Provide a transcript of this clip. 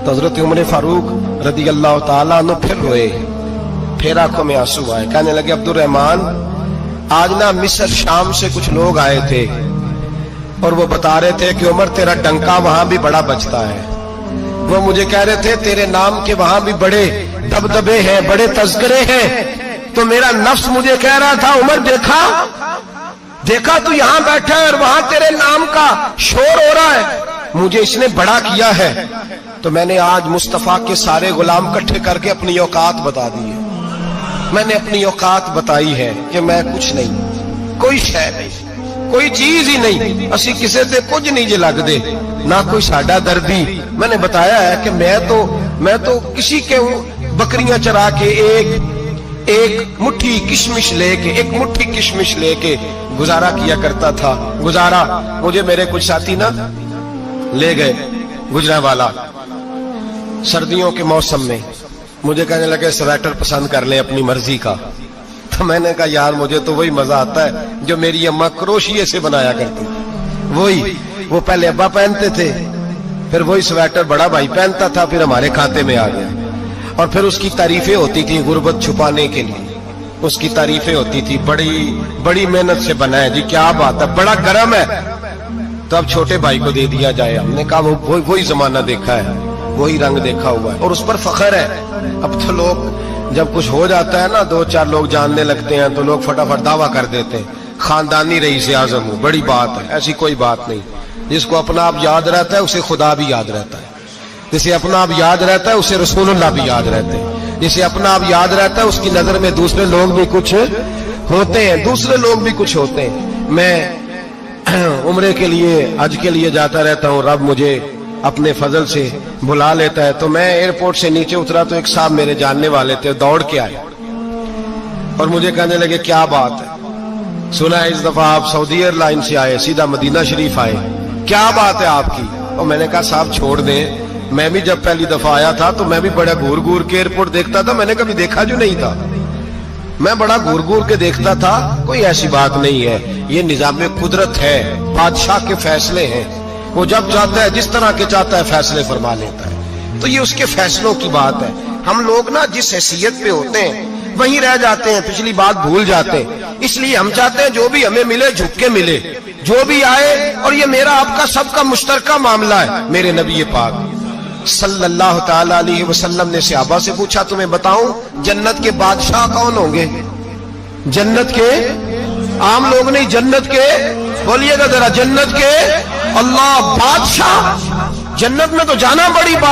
तो हजरत उमर फारूक रदी अल्लाह ताला अन्हु फिर रोए, फिर आंखों में आंसू आए। कहने लगे अब्दुल रहमान, आज ना मिस्र शाम से कुछ लोग आए थे और वो बता रहे थे कि उमर तेरा डंका वहां भी बड़ा बजता है। वो मुझे कह रहे थे तेरे नाम के वहां भी बड़े दबदबे हैं, बड़े तस्करे हैं। तो मेरा नफ्स मुझे कह रहा था उमर देखा तू यहां बैठा है और वहां तेरे नाम का शोर हो रहा है, मुझे इसने बड़ा किया है। तो मैंने आज मुस्तफा के सारे गुलाम इकट्ठे करके अपनी औकात बता दी है। मैंने अपनी औकात बताई है कि मैं कुछ नहीं, कोई शय नहीं, कोई चीज ही नहीं, असी किसी से कुछ नहीं जे लगदे, ना कोई साडा दर्दी। मैंने बताया है कि मैं तो किसी के बकरियां चरा के एक मुट्ठी किशमिश लेके गुजारा किया करता था। गुजारा मुझे मेरे कुछ साथी ना ले गए गुजरांवाला सर्दियों के मौसम में, मुझे कहने लगे स्वेटर पसंद कर ले अपनी मर्जी का। तो मैंने कहा यार मुझे तो वही मजा आता है जो मेरी अम्मा क्रोशिये से बनाया करती, वो पहले अब्बा पहनते थे, फिर वही स्वेटर बड़ा भाई पहनता था, फिर हमारे खाते में आ गया। और फिर उसकी तारीफें होती थी गुर्बत छुपाने के लिए, उसकी तारीफें होती थी, बड़ी मेहनत से बना है जी, क्या बात है, बड़ा गर्म है, तो अब छोटे भाई को दे दिया जाए। हमने कहा वही जमाना देखा है, वही रंग देखा हुआ है और उस पर फख्र है। अब तो लोग जब कुछ हो जाता है ना, 2-4 लोग जानने लगते हैं तो लोग फटाफट दावा कर देते हैं खानदानी रईस आजम हूं, बड़ी बात है। ऐसी कोई बात नहीं, जिसको अपना आप याद रहता है उसे खुदा भी याद रहता है, जिसे अपना आप याद रहता है उसे रसूलुल्लाह भी याद रहते हैं, जिसे अपना आप याद रहता है उसकी नजर में दूसरे लोग भी कुछ होते हैं। मैं उम्रे के लिए, हज के लिए जाता रहता हूँ, रब मुझे अपने फजल से बुला लेता है। तो मैं एयरपोर्ट से नीचे उतरा तो एक साहब मेरे जानने वाले थे, दौड़ के आए और मुझे कहने लगे क्या बात है, सुना है इस दफा आप सऊदी एयरलाइन से आए, सीधा मदीना शरीफ आए, क्या बात है आपकी। और मैंने कहा साहब छोड़ दें, मैं भी जब पहली दफा आया था तो मैं भी बड़ा घूर के एयरपोर्ट देखता था, मैंने कभी देखा जो नहीं था, मैं बड़ा घूर के देखता था, कोई ऐसी बात नहीं है, ये निजाम कुदरत है, बादशाह के फैसले हैं, वो जब चाहता है जिस तरह के चाहता है फैसले फरमा लेता है, तो ये उसके फैसलों की बात है। हम लोग ना जिस हैसियत पे होते हैं वहीं रह जाते हैं, पिछली बात भूल जाते हैं। इसलिए हम चाहते हैं जो भी हमें मिले झुक के मिले, जो भी आए, और ये मेरा आपका सबका मुश्तरका मामला है। मेरे नबी पाक सल्लल्लाहु ताला अलैहि वसल्लम ने सहाबा से पूछा तुम्हें बताऊं जन्नत के बादशाह कौन होंगे? जन्नत के आम लोग नहीं, जन्नत के, बोलिएगा जरा, जन्नत के अल्लाह बादशाह। जन्नत में तो जाना बड़ी बात